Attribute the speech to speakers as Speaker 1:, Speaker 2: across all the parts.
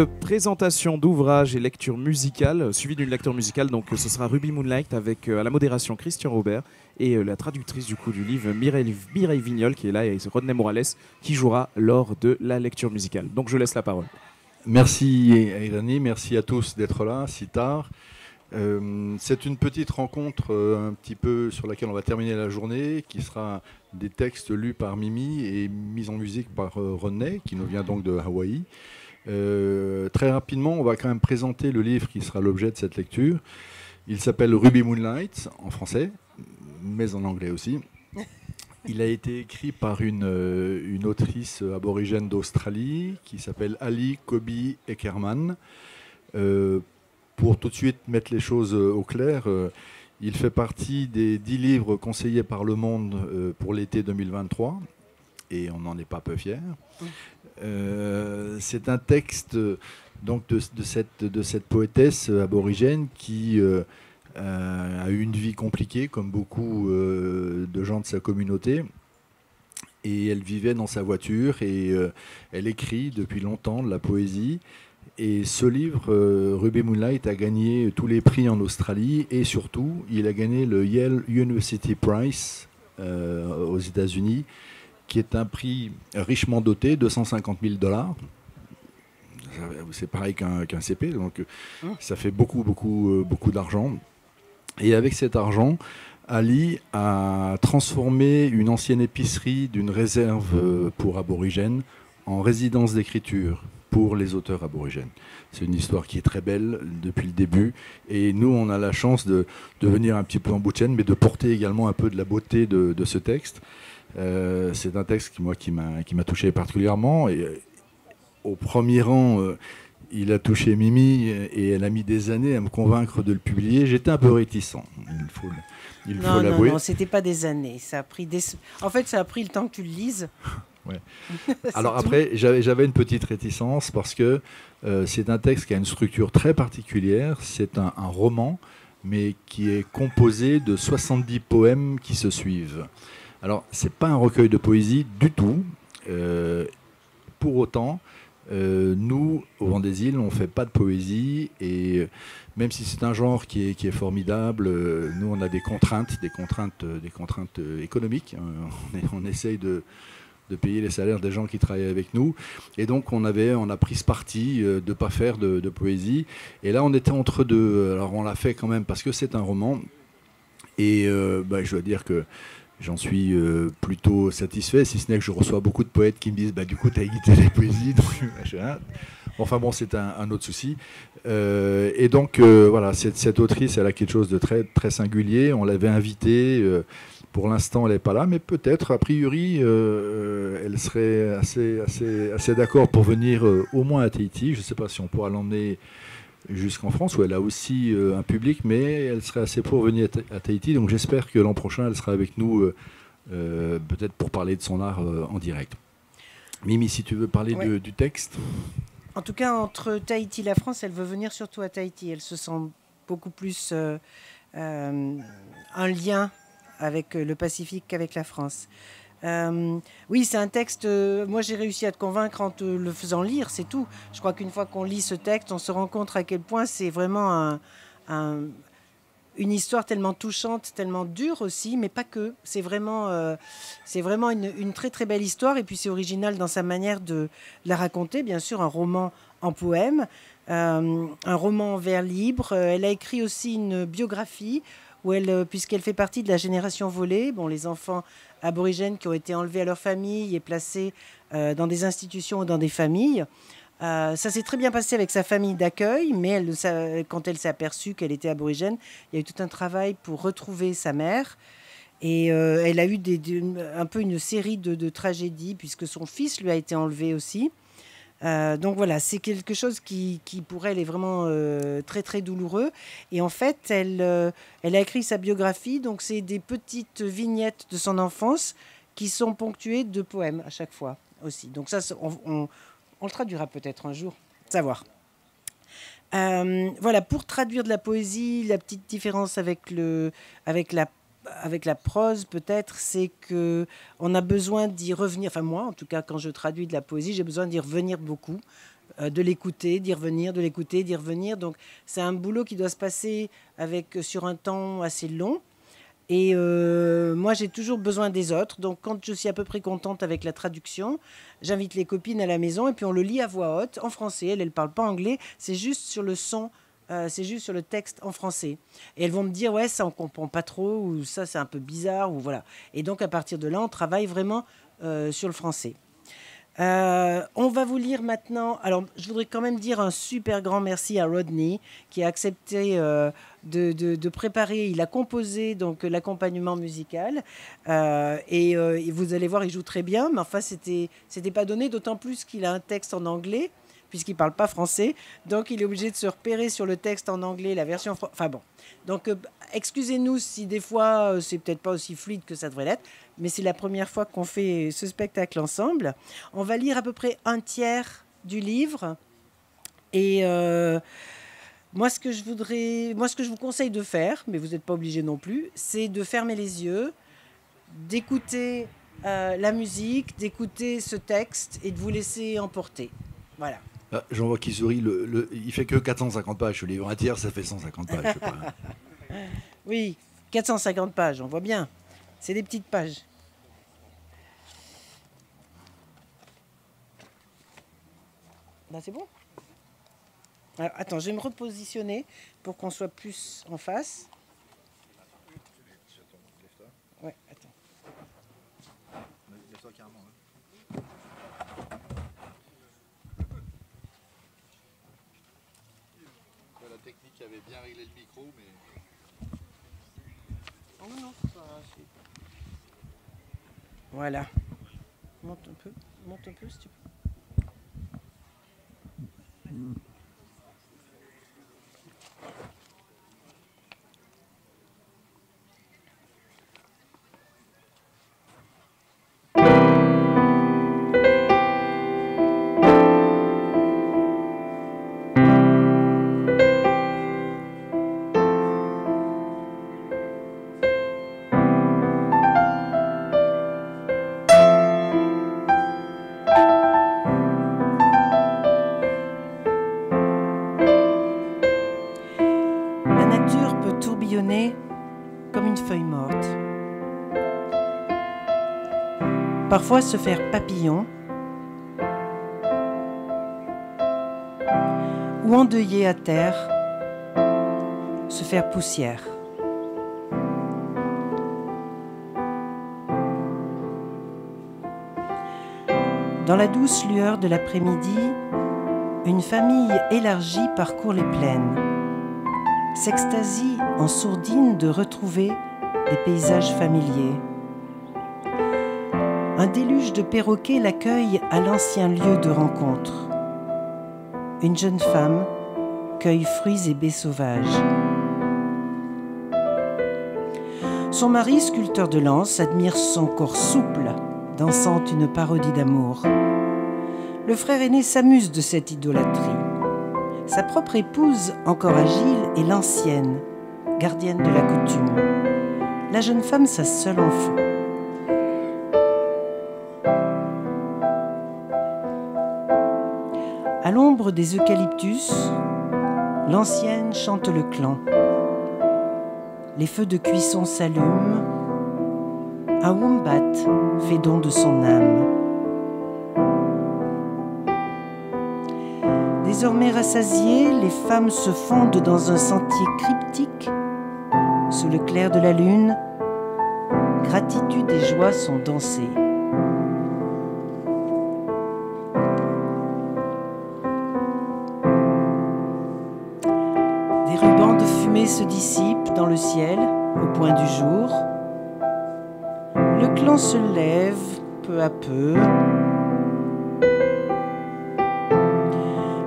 Speaker 1: présentation d'ouvrage et lecture musicale, suivie d'une lecture musicale. Donc ce sera Ruby Moonlight avec à la modération Christian Robert et la traductrice du coup du livre Mireille Vignol qui est là et c'est Rodney Morales qui jouera lors de la lecture musicale. Donc je laisse la parole.
Speaker 2: Merci Irani, merci à tous d'être là si tard. C'est une petite rencontre un petit peu sur laquelle on va terminer la journée, qui sera des textes lus par Mimi et mis en musique par Rodney, qui nous vient donc de Hawaï. Très rapidement, on va quand même présenter le livre qui sera l'objet de cette lecture. Il s'appelle Ruby Moonlight en français, mais en anglais aussi. Il a été écrit par une autrice aborigène d'Australie qui s'appelle Ali Kobi Eckermann. Pour tout de suite mettre les choses au clair, il fait partie des 10 livres conseillés par Le Monde pour l'été 2023, et on n'en est pas peu fiers. C'est un texte donc, de cette poétesse aborigène qui a eu une vie compliquée, comme beaucoup de gens de sa communauté. Et elle vivait dans sa voiture et elle écrit depuis longtemps de la poésie. Et ce livre, Ruby Moonlight, a gagné tous les prix en Australie et surtout, il a gagné le Yale University Prize aux États-Unis, qui est un prix richement doté, $250 000. C'est pareil qu'un CP, donc ça fait beaucoup d'argent. Et avec cet argent, Ali a transformé une ancienne épicerie d'une réserve pour aborigènes en résidence d'écriture pour les auteurs aborigènes. C'est une histoire qui est très belle depuis le début. Et nous, on a la chance de venir un petit peu en bout de chaîne, mais de porter également un peu de la beauté de ce texte. C'est un texte qui m'a touché particulièrement. Et au premier rang, il a touché Mimi et elle a mis des années à me convaincre de le publier. J'étais un peu réticent, il faut l'avouer.
Speaker 3: Non, c'était pas des années. En fait, ça a pris le temps que tu le lises.
Speaker 2: Ouais. Alors après, j'avais une petite réticence parce que c'est un texte qui a une structure très particulière. C'est un roman, mais qui est composé de 70 poèmes qui se suivent. Alors, c'est pas un recueil de poésie du tout. Pour autant, nous, au Vent des Îles, on ne fait pas de poésie. Et même si c'est un genre qui est formidable, nous, on a des contraintes économiques. On essaye de payer les salaires des gens qui travaillent avec nous. Et donc, on a pris ce parti de ne pas faire de poésie. Et là, on était entre deux. Alors, on l'a fait quand même parce que c'est un roman. Et je dois dire que j'en suis plutôt satisfait, si ce n'est que je reçois beaucoup de poètes qui me disent du coup, tu as édité les poésies. Donc, enfin bon, c'est un autre souci. Et donc, voilà, cette autrice, elle a quelque chose de très, très singulier. On l'avait invitée. Pour l'instant, elle n'est pas là, mais peut-être, a priori, elle serait assez d'accord pour venir au moins à Tahiti. Je ne sais pas si on pourra l'emmener jusqu'en France, où elle a aussi un public, mais elle serait assez pour venir à Tahiti. Donc j'espère que l'an prochain, elle sera avec nous, peut-être pour parler de son art en direct. Mimi, si tu veux parler du texte.
Speaker 3: En tout cas, entre Tahiti et la France, elle veut venir surtout à Tahiti. Elle se sent beaucoup plus un lien avec le Pacifique qu'avec la France. Oui, c'est un texte... moi, j'ai réussi à te convaincre en te le faisant lire, c'est tout. Je crois qu'une fois qu'on lit ce texte, on se rend compte à quel point c'est vraiment une histoire tellement touchante, tellement dure aussi, mais pas que. C'est vraiment une très, très belle histoire. Et puis, c'est original dans sa manière de la raconter. Bien sûr, un roman en poème, un roman en vers libre. Elle a écrit aussi une biographie puisqu'elle fait partie de la génération volée, les enfants aborigènes qui ont été enlevés à leur famille et placés dans des institutions ou dans des familles. Ça s'est très bien passé avec sa famille d'accueil, mais quand elle s'est aperçue qu'elle était aborigène, il y a eu tout un travail pour retrouver sa mère. Et elle a eu un peu une série de tragédies, puisque son fils lui a été enlevé aussi. Donc voilà, c'est quelque chose qui pour elle est vraiment très très douloureux. Et en fait, elle a écrit sa biographie, donc c'est des petites vignettes de son enfance qui sont ponctuées de poèmes à chaque fois aussi. Donc ça, on le traduira peut-être un jour, savoir. Voilà, pour traduire de la poésie, la petite différence avec la prose, peut-être, c'est qu'on a besoin d'y revenir. Enfin, moi, en tout cas, quand je traduis de la poésie, j'ai besoin d'y revenir beaucoup. de l'écouter, d'y revenir, de l'écouter, d'y revenir. Donc c'est un boulot qui doit se passer sur un temps assez long. Et moi, j'ai toujours besoin des autres. Donc, quand je suis à peu près contente avec la traduction, j'invite les copines à la maison et puis on le lit à voix haute en français. Elles ne parlent pas anglais, c'est juste sur le son, c'est juste sur le texte en français. Et elles vont me dire, ouais, ça, on ne comprend pas trop, ou ça, c'est un peu bizarre, ou voilà. Et donc, à partir de là, on travaille vraiment sur le français. On va vous lire maintenant. Alors, je voudrais quand même dire un super grand merci à Rodney qui a accepté de préparer. Il a composé donc l'accompagnement musical et vous allez voir, il joue très bien. Mais enfin, c'était pas donné, d'autant plus qu'il a un texte en anglais puisqu'il parle pas français. Donc, il est obligé de se repérer sur le texte en anglais, la version enfin bon. Donc, excusez-nous si des fois c'est peut-être pas aussi fluide que ça devrait l'être. Mais c'est la première fois qu'on fait ce spectacle ensemble. On va lire à peu près un tiers du livre. Et moi, ce que je vous conseille de faire, mais vous n'êtes pas obligé non plus, c'est de fermer les yeux, d'écouter la musique, d'écouter ce texte et de vous laisser emporter. Voilà.
Speaker 2: Ah, j'en vois qui sourit. Il fait que 450 pages. Le livre un tiers, ça fait 150 pages. Je sais pas.
Speaker 3: Oui, 450 pages, on voit bien. C'est des petites pages. Là, c'est bon. Alors, attends, je vais me repositionner pour qu'on soit plus en face. Ouais, attends.
Speaker 2: La technique avait bien réglé le micro, mais...
Speaker 3: Oh non, ça, c'est... Voilà. Monte un peu si tu peux. Comme une feuille morte. Parfois se faire papillon ou endeuillé à terre, se faire poussière. Dans la douce lueur de l'après-midi, une famille élargie parcourt les plaines, s'extasie en sourdine de retrouver des paysages familiers. Un déluge de perroquets l'accueille à l'ancien lieu de rencontre. Une jeune femme cueille fruits et baies sauvages. Son mari, sculpteur de lance, admire son corps souple, dansant une parodie d'amour. Le frère aîné s'amuse de cette idolâtrie. Sa propre épouse, encore agile, est l'ancienne, gardienne de la coutume. La jeune femme, sa seule enfant. À l'ombre des eucalyptus, l'ancienne chante le clan. Les feux de cuisson s'allument. Un wombat fait don de son âme. Désormais rassasiées, les femmes se fondent dans un sentier cryptique. Sous le clair de la lune, gratitude et joie sont dansées. Des rubans de fumée se dissipent dans le ciel au point du jour. Le clan se lève peu à peu.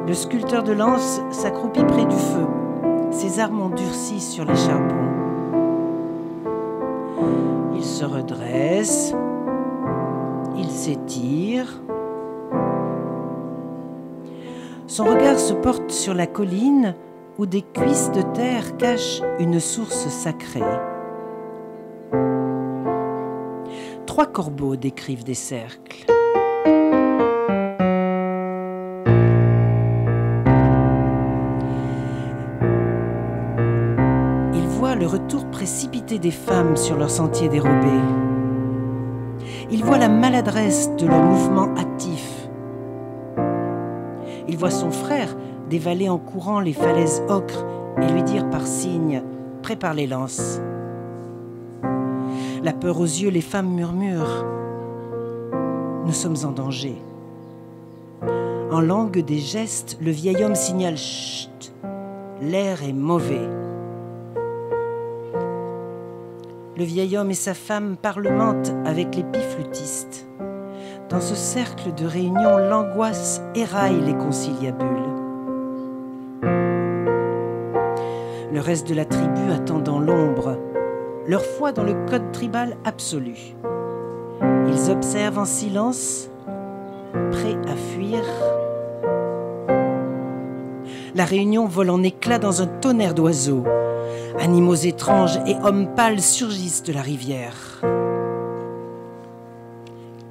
Speaker 3: Le sculpteur de lance s'accroupit près du feu. Ses armes endurcissent sur les charbons. Il se redresse. Il s'étire. Son regard se porte sur la colline où des cuisses de terre cachent une source sacrée. 3 corbeaux décrivent des cercles. précipiter des femmes sur leur sentier dérobé. Il voit la maladresse de leurs mouvements hâtifs. Il voit son frère dévaler en courant les falaises ocres et lui dire par signe « Prépare les lances ». La peur aux yeux, les femmes murmurent « Nous sommes en danger ». En langue des gestes, le vieil homme signale « Chut, l'air est mauvais ». Le vieil homme et sa femme parlementent avec les piflutistes. Dans ce cercle de réunion, l'angoisse éraille les conciliabules. Le reste de la tribu attend dans l'ombre, leur foi dans le code tribal absolu. Ils observent en silence, prêts à fuir. La réunion vole en éclats dans un tonnerre d'oiseaux. Animaux étranges et hommes pâles surgissent de la rivière.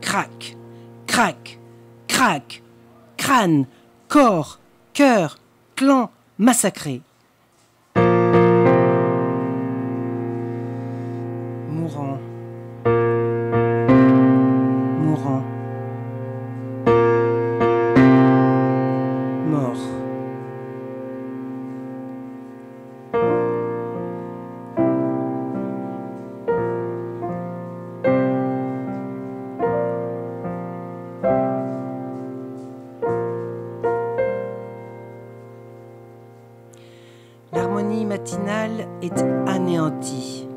Speaker 3: Crac, crac, crac, crâne, corps, cœur, clan massacré. Mourant, mourant, mort. L'harmonie matinale est anéantie.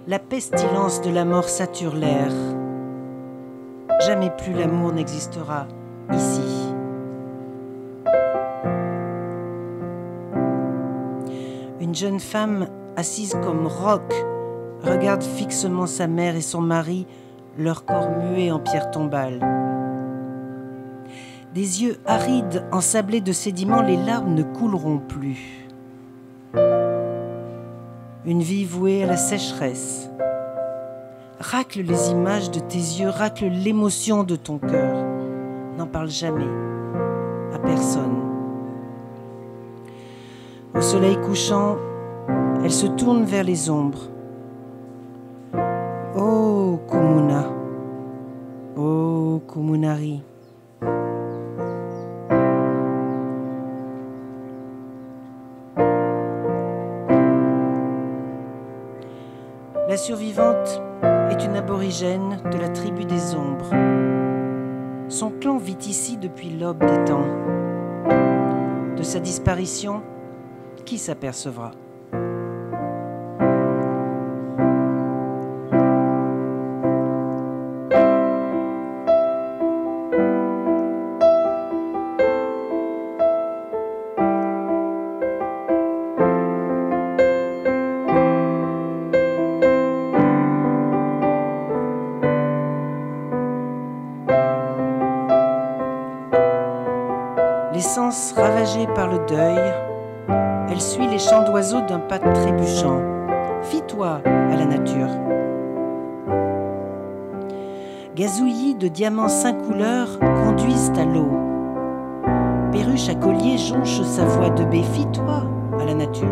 Speaker 3: La pestilence de la mort sature l'air. Jamais plus l'amour n'existera ici. Une jeune femme assise comme roc regarde fixement sa mère et son mari, leur corps muet en pierre tombale. Des yeux arides ensablés de sédiments, les larmes ne couleront plus. Une vie vouée à la sécheresse. Racle les images de tes yeux, racle l'émotion de ton cœur. N'en parle jamais à personne. Au soleil couchant, elle se tourne vers les ombres. Oh Kumuna, oh Kumunari. La survivante est une aborigène de la tribu des ombres. Son clan vit ici depuis l'aube des temps. De sa disparition, qui s'apercevra ? Les sens ravagés par le deuil, elle suit les chants d'oiseaux d'un pas trébuchant. Fie-toi à la nature. Gazouillis de diamants 5 couleurs conduisent à l'eau. Perruche à collier jonche sa voix de baie. Fie-toi à la nature.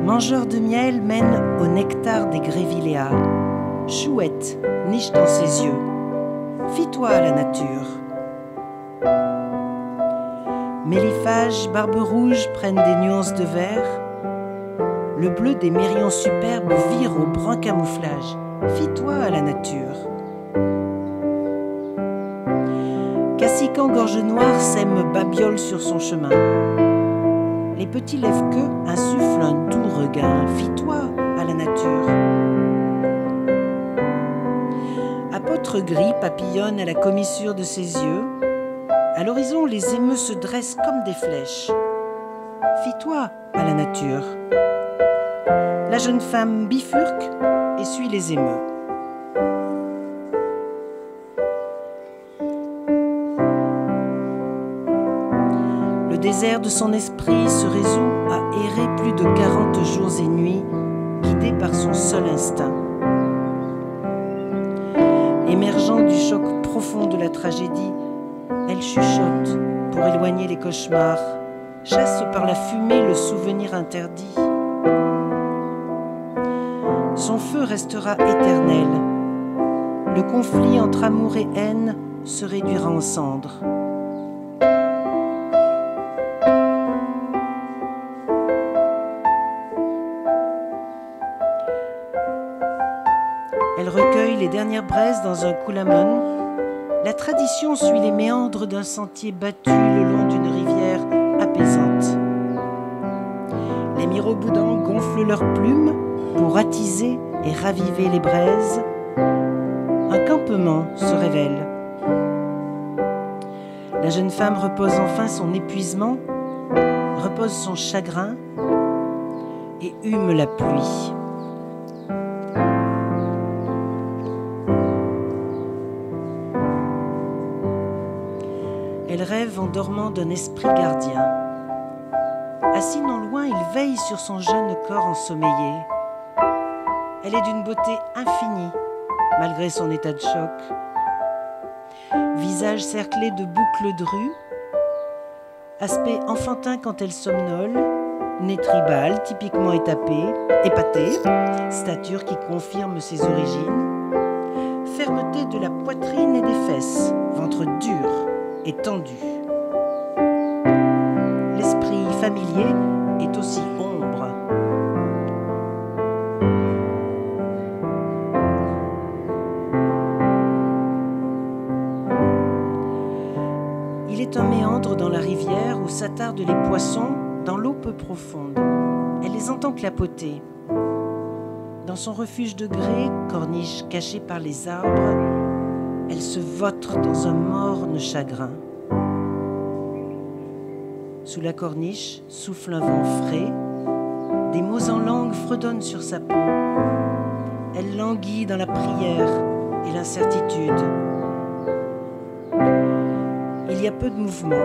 Speaker 3: Mangeur de miel mène au nectar des grévilléas. Chouette niche dans ses yeux. Fie-toi à la nature. Méliphages, barbes rouges prennent des nuances de vert. Le bleu des mérions superbes vire au brun camouflage. Fie-toi à la nature. Cassican gorge noire sème babiole sur son chemin. Les petits lève-queux insufflent un doux regain. Fie-toi à la nature. Apôtre gris papillonne à la commissure de ses yeux. À l'horizon, les émeus se dressent comme des flèches. Fie-toi à la nature. La jeune femme bifurque et suit les émeus. Le désert de son esprit se résout à errer plus de 40 jours et nuits, guidé par son seul instinct. Émergeant du choc profond de la tragédie, elle chuchote pour éloigner les cauchemars, chasse par la fumée le souvenir interdit. Son feu restera éternel. Le conflit entre amour et haine se réduira en cendres. Elle recueille les dernières braises dans un coulamon. La tradition suit les méandres d'un sentier battu le long d'une rivière apaisante. Les miroboudans gonflent leurs plumes pour attiser et raviver les braises. Un campement se révèle. La jeune femme repose enfin son épuisement, repose son chagrin et hume la pluie. Elle rêve en dormant d'un esprit gardien. Assis non loin, il veille sur son jeune corps ensommeillé. Elle est d'une beauté infinie, malgré son état de choc. Visage cerclé de boucles de rue, aspect enfantin quand elle somnole, nez tribal typiquement épaté, stature qui confirme ses origines, fermeté de la poitrine et des fesses, ventre dur et tendu. L'esprit familier est aussi ombre. Il est un méandre dans la rivière où s'attardent les poissons dans l'eau peu profonde. Elle les entend clapoter. Dans son refuge de grès, corniche cachée par les arbres, elle se vautre dans un morne chagrin. Sous la corniche souffle un vent frais, des mots en langue fredonnent sur sa peau. Elle languit dans la prière et l'incertitude. Il y a peu de mouvement.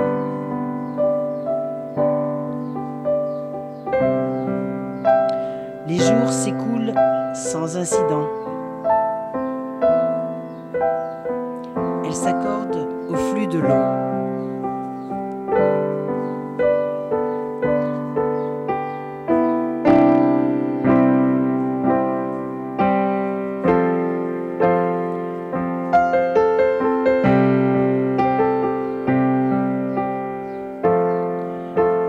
Speaker 3: Les jours s'écoulent sans incident. Elle s'accorde au flux de l'eau.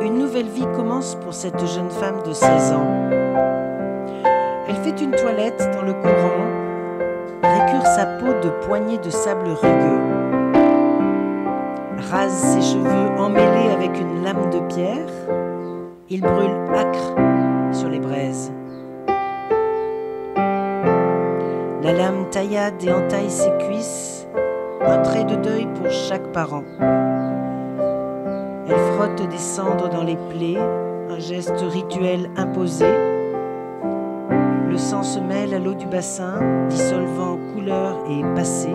Speaker 3: Une nouvelle vie commence pour cette jeune femme de 16 ans. Elle fait une toilette dans le courant, récure sa peau de poignées de sable rugueux, rase ses cheveux emmêlés avec une lame de pierre. Il brûle âcre sur les braises. La lame taillade et entaille ses cuisses, un trait de deuil pour chaque parent. Elle frotte des cendres dans les plaies, un geste rituel imposé. Le sang se mêle à l'eau du bassin, dissolvant couleur et passé.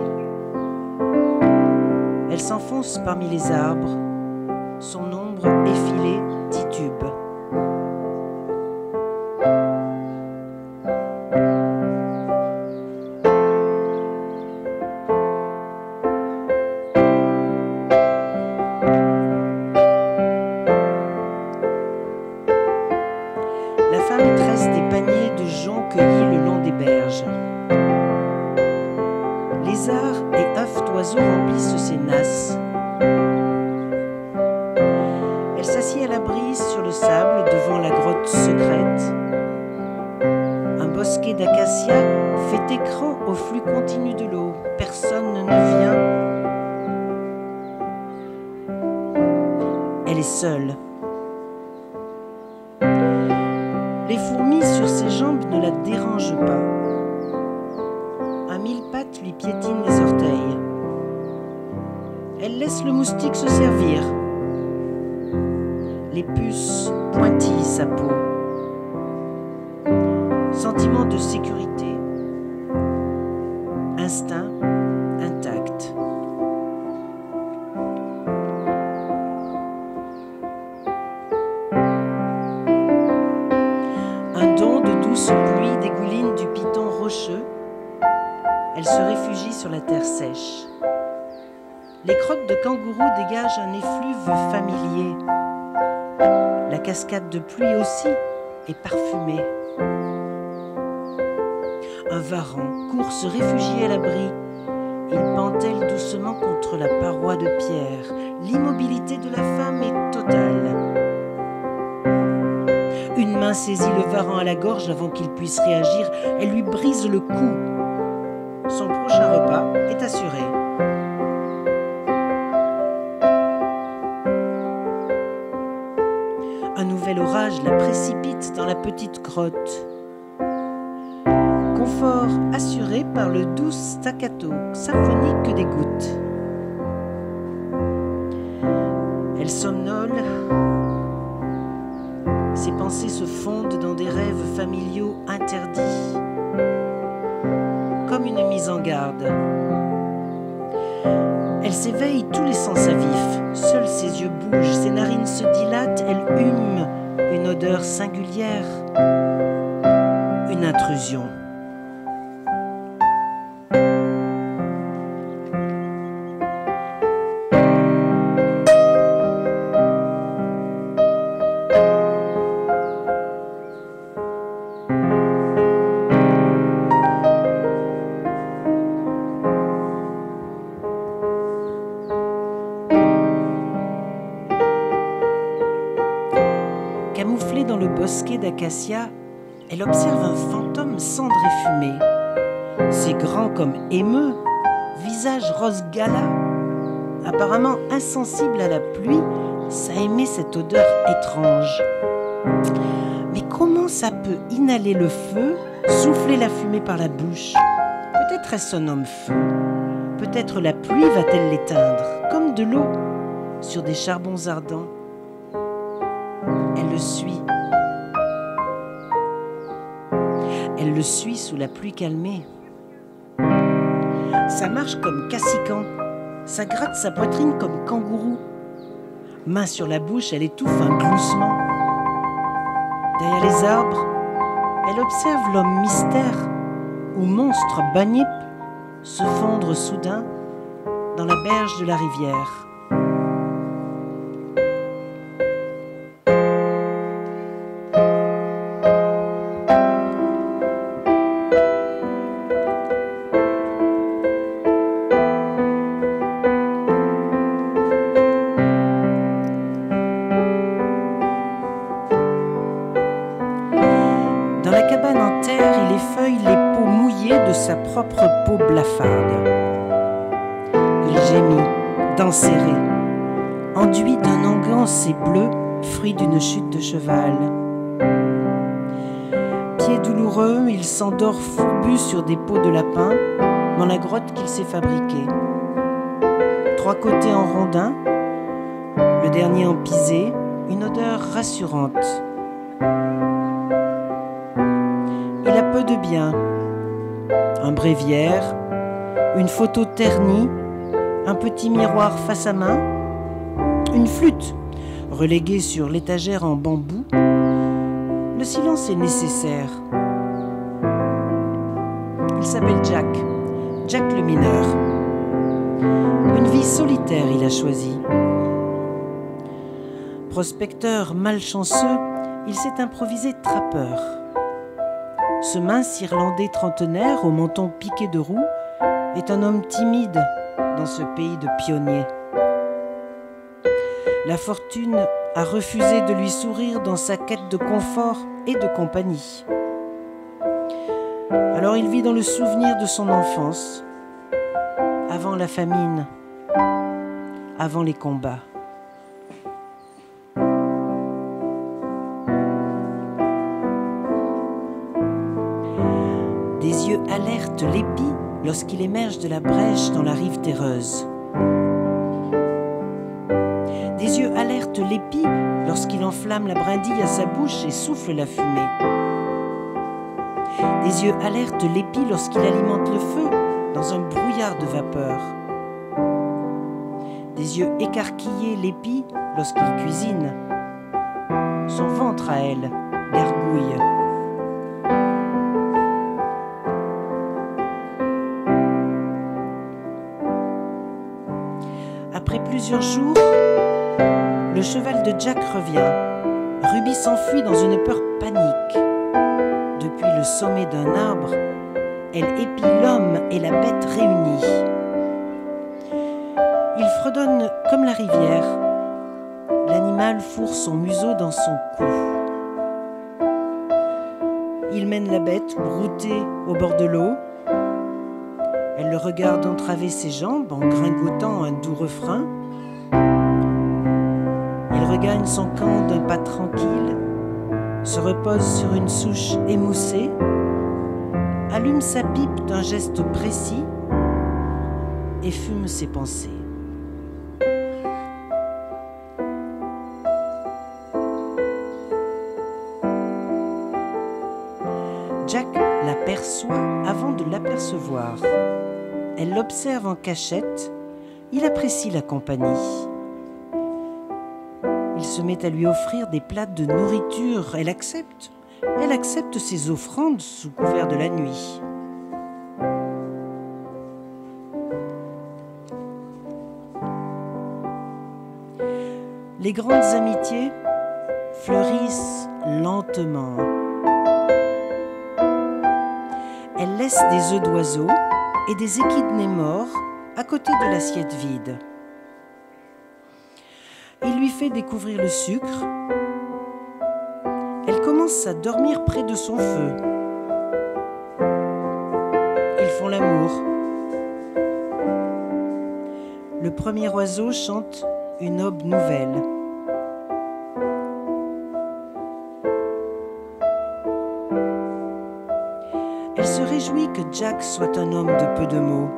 Speaker 3: Elle s'enfonce parmi les arbres, son ombre effilée titube. La femme tresse des paniers de joncs cueillis le long des berges. Lézards et œufs d'oiseaux remplissent ses nasses. Elle s'assied à la brise sur le sable devant la grotte secrète. Un bosquet d'acacias fait écran au flux continu de l'eau. Personne ne vient. Elle est seule. Les fourmis sur ses jambes ne la dérangent pas. Un mille-pattes lui piétine les orteils. Elle laisse le moustique se servir. Les puces pointillent sa peau. Sentiment de sécurité. Instinct intact. Un don de douce pluie dégouline du piton rocheux. Elle se réfugie sur la terre sèche. Les crottes de kangourou dégagent un effluve familier. La cascade de pluie aussi est parfumée. Un varan court se réfugier à l'abri. Il pentèle doucement contre la paroi de pierre. L'immobilité de la femme est totale. Une main saisit le varan à la gorge avant qu'il puisse réagir. Elle lui brise le cou. Son prochain repas est assuré. Un nouvel orage la précipite dans la petite grotte. Confort assuré par le doux staccato symphonique des gouttes. Elle somnole. Ses pensées se fondent dans des rêves familiaux interdits, comme une mise en garde. Elle s'éveille, tous les sens à vif. Seuls ses yeux bougent, ses narines se dilatent. Elle hume une odeur singulière. Une intrusion. Camouflée dans le bosquet d'acacia, elle observe un fantôme cendre et fumée. C'est grand comme émeu, visage rose gala. Apparemment insensible à la pluie, ça émet cette odeur étrange. Mais comment ça peut inhaler le feu, souffler la fumée par la bouche? Peut-être est-ce un homme feu. Peut-être la pluie va-t-elle l'éteindre, comme de l'eau sur des charbons ardents. Elle le suit. Elle le suit sous la pluie calmée. Ça marche comme cassican. Ça gratte sa poitrine comme kangourou. Main sur la bouche, elle étouffe un gloussement. Derrière les arbres, elle observe l'homme mystère ou monstre bagnip se fondre soudain dans la berge de la rivière. Dans la cabane en terre, il effeuille les peaux mouillées de sa propre peau blafarde. Il gémit, dents serrées, enduit d'un angoisse bleu, fruit d'une chute de cheval. Pieds douloureux, il s'endort fourbu sur des peaux de lapin dans la grotte qu'il s'est fabriquée. 3 côtés en rondin, le dernier en pisé, une odeur rassurante. Il a peu de biens, un bréviaire, une photo ternie, un petit miroir face à main, une flûte reléguée sur l'étagère en bambou. Le silence est nécessaire. Il s'appelle Jack, Jack le mineur. Une vie solitaire il a choisi. Prospecteur malchanceux, il s'est improvisé trappeur. Ce mince Irlandais trentenaire au menton piqué de roux est un homme timide dans ce pays de pionniers. La fortune a refusé de lui sourire dans sa quête de confort et de compagnie. Alors il vit dans le souvenir de son enfance, avant la famine, avant les combats. Des yeux alertent l'épi lorsqu'il émerge de la brèche dans la rive terreuse. Des yeux alertent l'épi lorsqu'il enflamme la brindille à sa bouche et souffle la fumée. Des yeux alertent l'épi lorsqu'il alimente le feu dans un brouillard de vapeur. Des yeux écarquillés l'épi lorsqu'il cuisine. Son ventre à elle gargouille. Après plusieurs jours, le cheval de Jack revient. Ruby s'enfuit dans une peur panique. Depuis le sommet d'un arbre, Elle épie l'homme et la bête réunis. Il fredonne comme la rivière. L'animal fourre son museau dans son cou. Il mène la bête broutée au bord de l'eau. Elle le regarde entraver ses jambes en gringotant un doux refrain. Il regagne son camp d'un pas tranquille, se repose sur une souche émoussée, allume sa pipe d'un geste précis et fume ses pensées. Jack l'aperçoit avant de l'apercevoir. Elle l'observe en cachette, il apprécie la compagnie. Il se met à lui offrir des plats de nourriture, elle accepte ses offrandes sous couvert de la nuit. Les grandes amitiés fleurissent lentement. Elle laisse des œufs d'oiseaux et des échidnés morts à côté de l'assiette vide. Il lui fait découvrir le sucre. Elle commence à dormir près de son feu. Ils font l'amour. Le premier oiseau chante une aube nouvelle. Elle se réjouit que Jack soit un homme de peu de mots.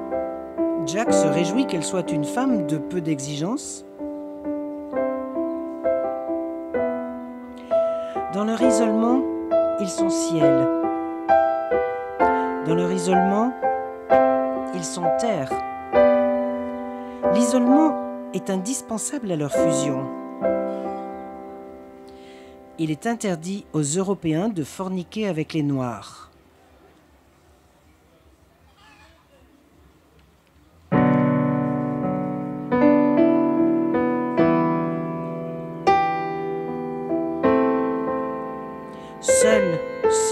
Speaker 3: Jack se réjouit qu'elle soit une femme de peu d'exigences. Dans leur isolement, ils sont ciel. Dans leur isolement, ils sont terre. L'isolement est indispensable à leur fusion. Il est interdit aux Européens de forniquer avec les Noirs.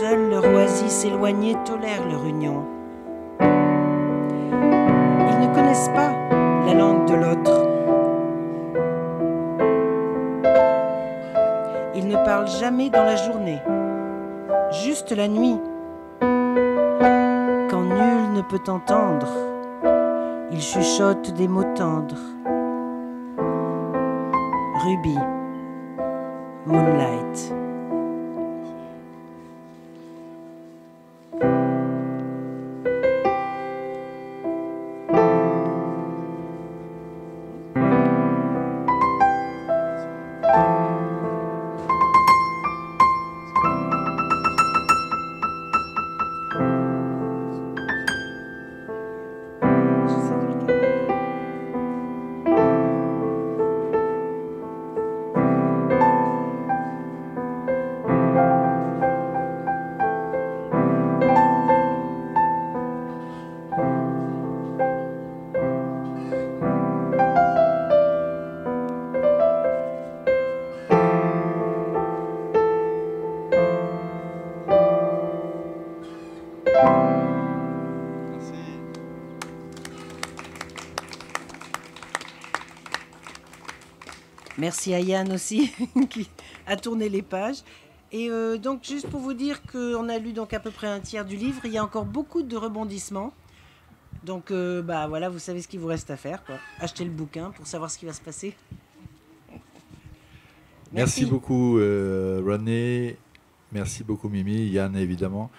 Speaker 3: Seul leur oasis éloigné tolère leur union. Ils ne connaissent pas la langue de l'autre. Ils ne parlent jamais dans la journée, juste la nuit. Quand nul ne peut entendre, ils chuchotent des mots tendres. Ruby, Moonlight. Merci à Yann aussi qui a tourné les pages. Et donc juste pour vous dire qu'on a lu donc à peu près un tiers du livre, il y a encore beaucoup de rebondissements. Donc voilà, vous savez ce qu'il vous reste à faire, quoi. Achetez le bouquin pour savoir ce qui va se passer.
Speaker 2: Merci beaucoup René, merci beaucoup Mimi, Yann évidemment.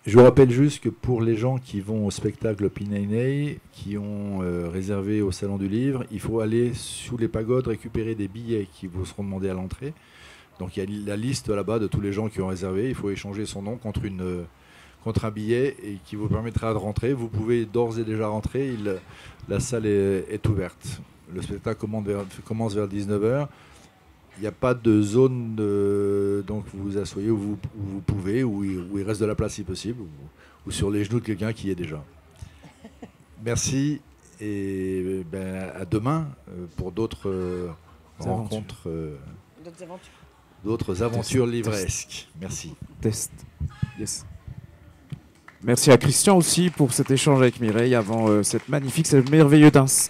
Speaker 2: Je vous rappelle juste que pour les gens qui vont au spectacle Pineinei, qui ont réservé au Salon du Livre, il faut aller sous les pagodes récupérer des billets qui vous seront demandés à l'entrée. Donc il y a la liste là-bas de tous les gens qui ont réservé. Il faut échanger son nom contre un billet et qui vous permettra de rentrer. Vous pouvez d'ores et déjà rentrer. La salle est ouverte. Le spectacle commence vers 19h. Il n'y a pas de zone, donc vous vous asseyez où vous pouvez, où il reste de la place si possible, ou sur les genoux de quelqu'un qui y est déjà. Merci et à demain pour d'autres rencontres, d'autres aventures livresques. Merci.
Speaker 1: Test. Yes. Merci à Christian aussi pour cet échange avec Mireille avant cette merveilleuse